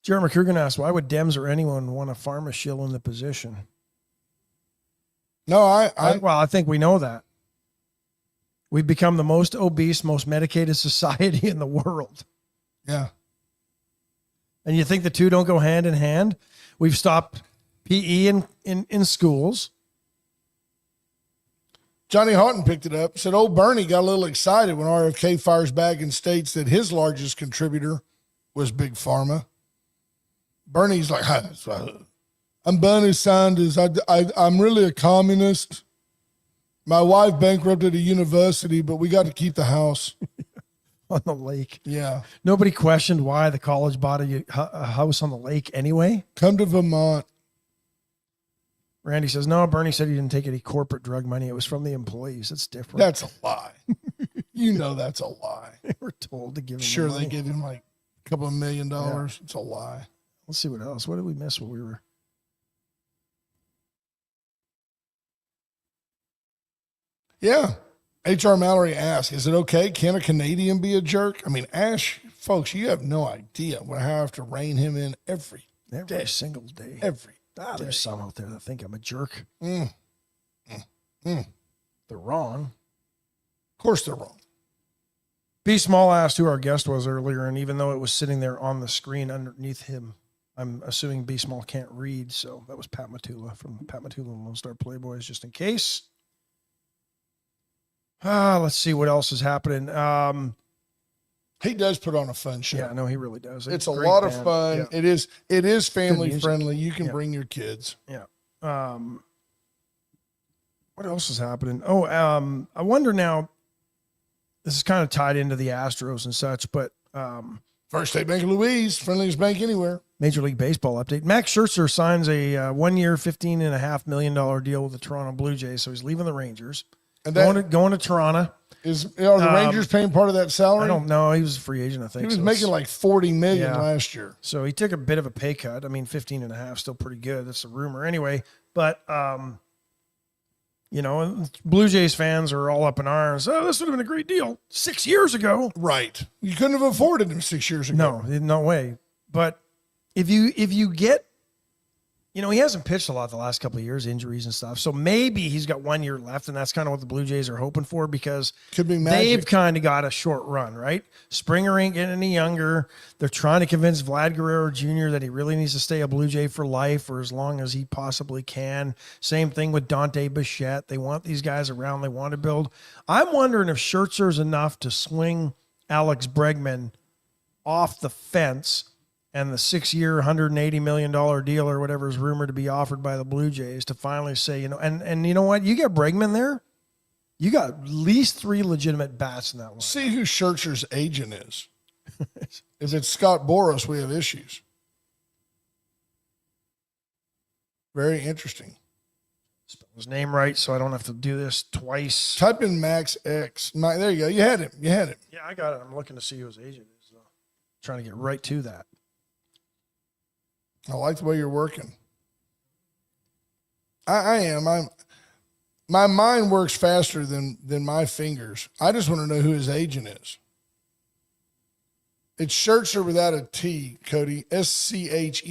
Jeremy Krugen asked, why would Dems or anyone want to farm a shill in the position? No, I think we know that. We've become the most obese, most medicated society in the world. Yeah. And you think the two don't go hand in hand? We've stopped PE in schools. Johnny Houghton picked it up, said, old Bernie got a little excited when RFK fires back and states that his largest contributor was Big Pharma. Bernie's like, I'm Bernie Sanders. I'm really a communist. My wife bankrupted a university, but we got to keep the house. On the lake. Yeah. Nobody questioned why the college bought a house on the lake anyway. Come to Vermont. Randy says, no, Bernie said he didn't take any corporate drug money. It was from the employees. It's different. That's a lie. You know that's a lie. They were told to give him Sure, the money. they gave him like a couple of $1 million. Yeah. It's a lie. Let's see what else. What did we miss when we were... Yeah. H.R. Mallory asked, is it okay? Can a Canadian be a jerk? I mean, Ash, folks, you have no idea what I have to rein him in every single day. Every There's some out there that think I'm a jerk. They're wrong. Of course they're wrong. B. Small asked who our guest was earlier, and even though it was sitting there on the screen underneath him, I'm assuming B. Small can't read, so that was Pat Matula from Pat Matula and Lone Star Playboys, just in case. Let's see what else is happening. He does put on a fun show. Yeah, no, he really does. It's a great lot of band. fun. Yeah. It is family music. friendly. You can Yeah. bring your kids. Yeah. What else is happening? I wonder now, this is kind of tied into the Astros and such, but First State Bank of Louise, friendliest bank anywhere. Major League Baseball update. Max Scherzer signs a 1 year, $15.5 million deal with the Toronto Blue Jays, so he's leaving the Rangers. And that Going to Toronto. are the Rangers paying part of that salary? I don't know. He was a free agent, I think. He was so making like $40 million Yeah. last year. So he took a bit of a pay cut. I mean, 15.5, still pretty good. That's a rumor anyway. But, and Blue Jays fans are all up in arms. Oh, this would have been a great deal 6 years ago. Right. You couldn't have afforded him 6 years ago. No way. But if you get, he hasn't pitched a lot the last couple of years, injuries and stuff. So maybe he's got 1 year left, and that's kind of what the Blue Jays are hoping for because Could be magic. they've kind of got a short run, right? Springer ain't getting any younger. They're trying to convince Vlad Guerrero Jr. that he really needs to stay a Blue Jay for life for as long as he possibly can. Same thing with Dante Bichette. They want these guys around. They want to build. I'm wondering if Scherzer's enough to swing Alex Bregman off the fence and the 6 year, $180 million deal or whatever is rumored to be offered by the Blue Jays to finally say, and you know what? You get Bregman there, you got at least 3 legitimate bats in that one. See who Scherzer's agent is. If it's Scott Boras, we have issues. Very interesting. Spell his name right so I don't have to do this twice. Type in Max X. There you go. You had him. Yeah, I got it. I'm looking to see who his agent is. Trying to get right to that. I like the way you're working. I am. My mind works faster than my fingers. I just want to know who his agent is. It's Scherzer without a T, Cody. Scherzzer.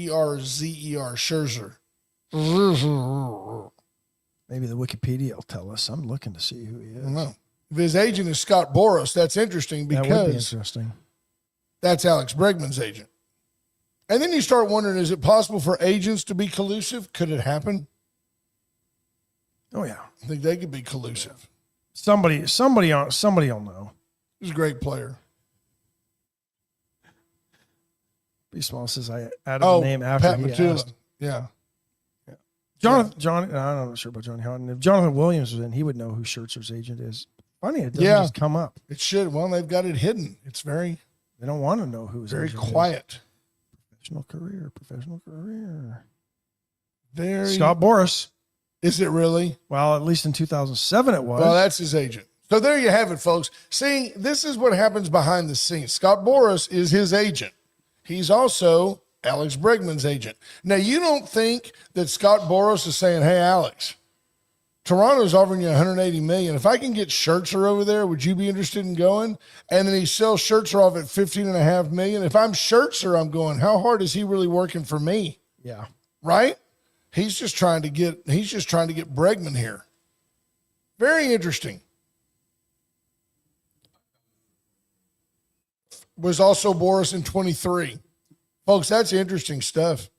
Scherzer. Maybe the Wikipedia will tell us. I'm looking to see who he is. I don't know. If his agent is Scott Boras, that's interesting That would be because interesting. that's Alex Bregman's agent. And then you start wondering, is it possible for agents to be collusive? Could it happen? Oh yeah. I think they could be collusive. Somebody will know. He's a great player. B Small says I added the name after Pat he Matula. asked. Yeah. I'm not sure about Johnny Hodden. If Jonathan Williams was in, he would know who Scherzer's agent is. Funny, it doesn't just come up. It should. Well, they've got it hidden. It's very, They don't want to know who his very agent is. quiet. Professional career. Very. Scott Boras. Is it really? Well, at least in 2007 it was. Well, that's his agent. So there you have it, folks. See, this is what happens behind the scenes. Scott Boras is his agent. He's also Alex Bregman's agent. Now, you don't think that Scott Boras is saying, hey, Alex, Toronto's offering you $180 million. If I can get Scherzer over there, would you be interested in going? And then he sells Scherzer off at $15.5 million. If I'm Scherzer, I'm going, how hard is he really working for me? Yeah. Right? He's just trying to get Bregman here. Very interesting. Was also Boras in 23. Folks, that's interesting stuff.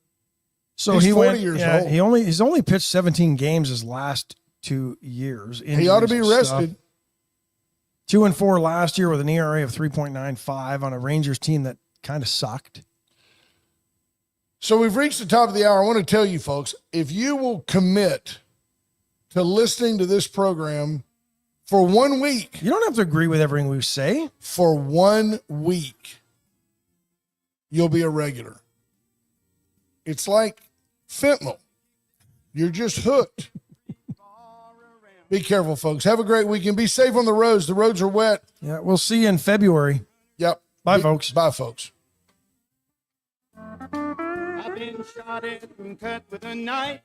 So He's he 40 went, years yeah, old. He's only pitched 17 games his last 2 years. He ought to be Injuries and stuff. rested. 2-4 last year with an ERA of 3.95 on a Rangers team that kind of sucked. So we've reached the top of the hour. I want to tell you, folks, if you will commit to listening to this program For 1 week. You don't have to agree with everything we say. For 1 week, you'll be a regular. It's like fentanyl. You're just hooked. Be careful, folks. Have a great weekend. Be safe on the roads. The roads are wet. Yeah, we'll see you in February. Yep. Bye, folks. Bye, folks. I've been shot at and cut with a knife.